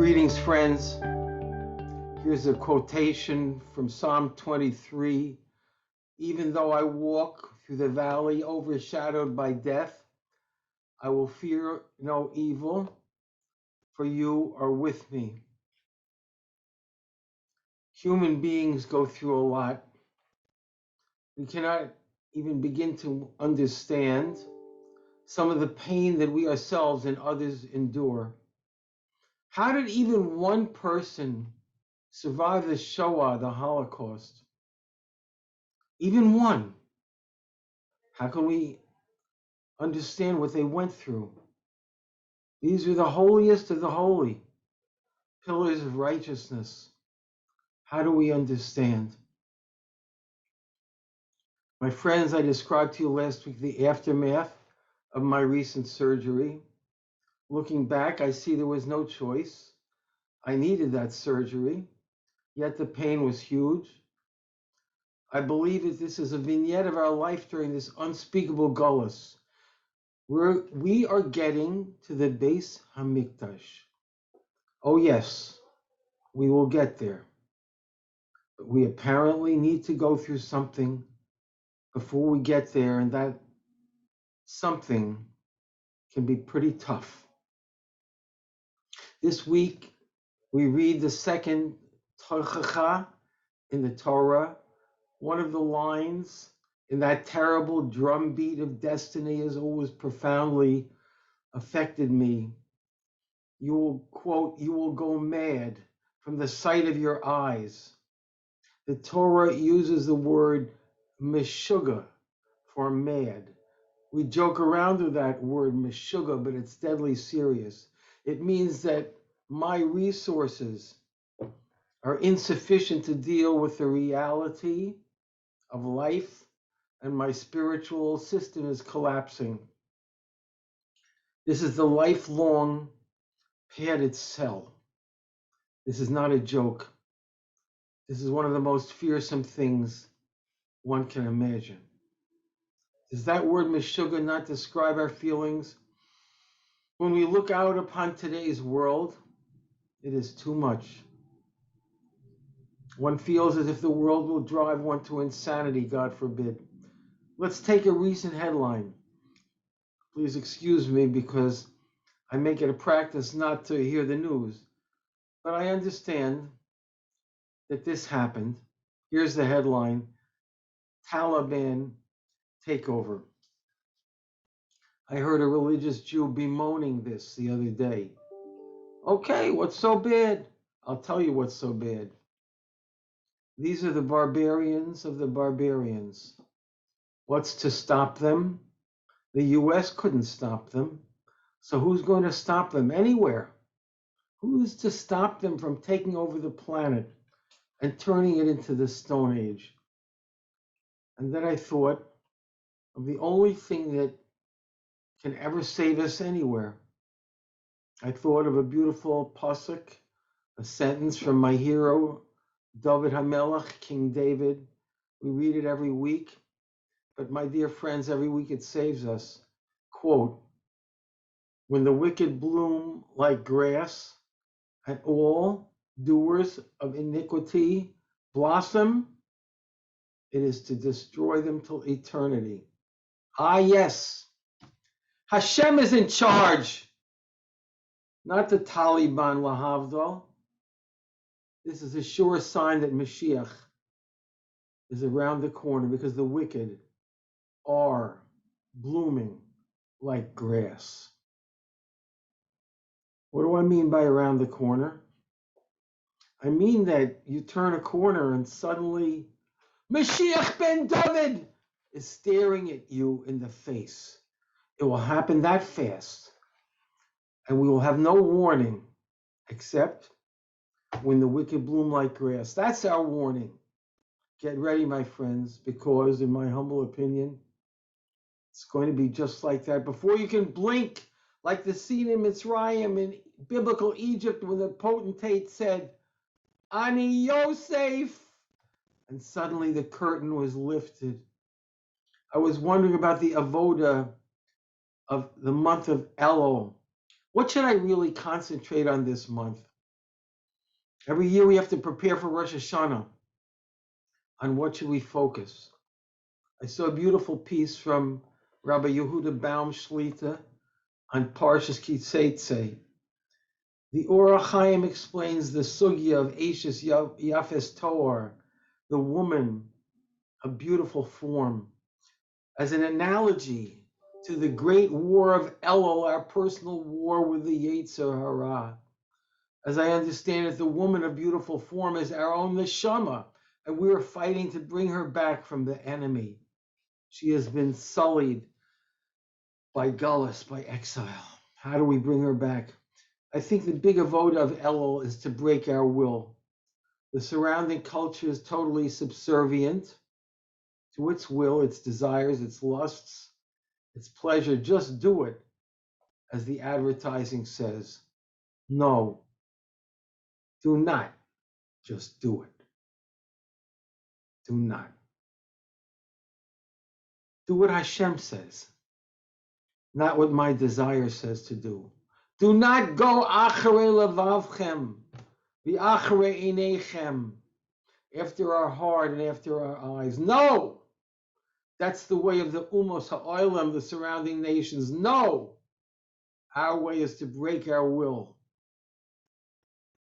Greetings, friends. Here's a quotation from Psalm 23. Even though I walk through the valley overshadowed by death, I will fear no evil, for you are with me. Human beings go through a lot. We cannot even begin to understand some of the pain that we ourselves and others endure. How did even one person survive the Shoah, the Holocaust? Even one. How can we understand what they went through? These are the holiest of the holy, pillars of righteousness. How do we understand? My friends, I described to you last week the aftermath of my recent surgery. Looking back, I see there was no choice. I needed that surgery, yet the pain was huge. I believe that this is a vignette of our life during this unspeakable gullus. We are getting to the Beis Hamikdash. Oh yes, we will get there. But we apparently need to go through something before we get there, and that something can be pretty tough. This week, we read the second Tochacha in the Torah. One of the lines in that terrible drumbeat of destiny has always profoundly affected me. You will, quote, you will go mad from the sight of your eyes. The Torah uses the word meshuggah for mad. We joke around with that word meshuggah, but it's deadly serious. It means that my resources are insufficient to deal with the reality of life, and my spiritual system is collapsing. This is the lifelong padded cell. This is not a joke. This is one of the most fearsome things one can imagine. Does that word meshuggah not describe our feelings? When we look out upon today's world, it is too much. One feels as if the world will drive one to insanity, God forbid. Let's take a recent headline. Please excuse me because I make it a practice not to hear the news, but I understand that this happened. Here's the headline: Taliban takeover. I heard a religious Jew bemoaning this the other day. Okay, what's so bad? I'll tell you what's so bad. These are the barbarians of the barbarians. What's to stop them? The US couldn't stop them. So who's going to stop them anywhere? Who's to stop them from taking over the planet and turning it into the Stone Age? And then I thought of the only thing that can ever save us anywhere. I thought of a beautiful pasuk, a sentence from my hero, David HaMelech, King David. We read it every week, but my dear friends, every week it saves us. Quote, when the wicked bloom like grass, and all doers of iniquity blossom, it is to destroy them till eternity. Ah, yes, Hashem is in charge, not the Taliban, lahavdol. This is a sure sign that Mashiach is around the corner because the wicked are blooming like grass. What do I mean by around the corner? I mean that you turn a corner and suddenly Mashiach ben David is staring at you in the face. It will happen that fast, and we will have no warning except when the wicked bloom like grass. That's our warning. Get ready, my friends, because in my humble opinion, it's going to be just like that. Before you can blink, like the scene in Mitzrayim in biblical Egypt when the potentate said, Ani Yosef, and suddenly the curtain was lifted. I was wondering about the avoda of the month of Elul. What should I really concentrate on this month? Every year we have to prepare for Rosh Hashanah. On what should we focus? I saw a beautiful piece from Rabbi Yehuda Baum Shlita on Parshas Ki Teitzei. The Or HaChaim explains the sugya of Eishes Yafes Toar, the woman, a beautiful form, as an analogy to the great war of Elul, our personal war with the Yetzer Hara. As I understand it, the woman of beautiful form is our own neshama, and we are fighting to bring her back from the enemy. She has been sullied by gullus, by exile. How do we bring her back? I think the big avoda of Elul is to break our will. The surrounding culture is totally subservient to its will, its desires, its lusts, its pleasure. Just do it, as the advertising says. No, do not just do it. Do not. Do what Hashem says, not what my desire says to do. Do not go acharei levavchem, v'acharei einechem, after our heart and after our eyes. No! That's the way of the Umos HaOlam, the surrounding nations. No! Our way is to break our will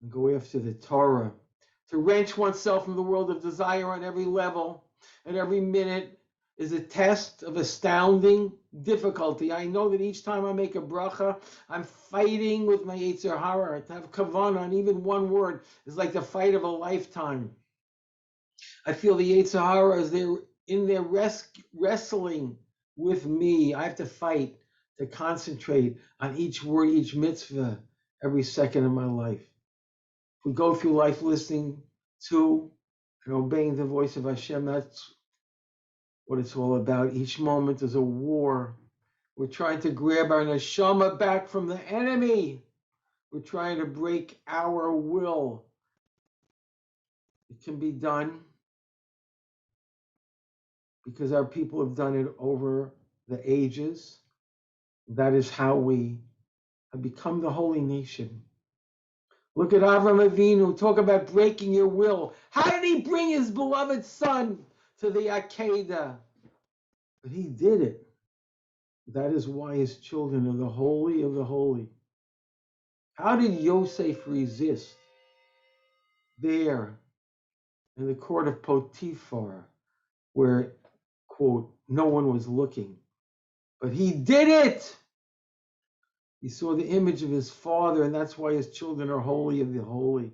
and go after the Torah, to wrench oneself from the world of desire on every level, and every minute is a test of astounding difficulty. I know that each time I make a bracha, I'm fighting with my Yetzer Hara. To have kavanah on even one word is like the fight of a lifetime. I feel the Yetzer Hara as they're in their wrestling with me. I have to fight to concentrate on each word, each mitzvah, every second of my life. If we go through life listening to and obeying the voice of Hashem, that's what it's all about. Each moment is a war. We're trying to grab our neshama back from the enemy. We're trying to break our will. It can be done because our people have done it over the ages. That is how we have become the holy nation. Look at Avram Avinu, talk about breaking your will. How did he bring his beloved son to the Akedah? But he did it. That is why his children are the holy of the holy. How did Yosef resist there in the court of Potiphar, where, quote, no one was looking? But he did it. He saw the image of his father, and that's why his children are holy of the holy.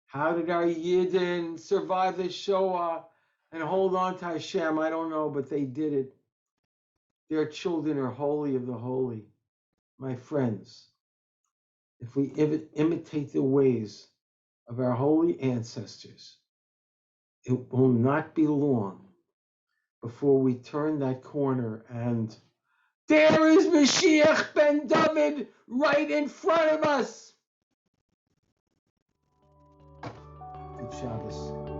How did our Yidden survive the Shoah and hold on to Hashem? I don't know, but they did it. Their children are holy of the holy. My friends, if we imitate the ways of our holy ancestors, it will not be long before we turn that corner and there is Mashiach ben David right in front of us. Good Shabbos.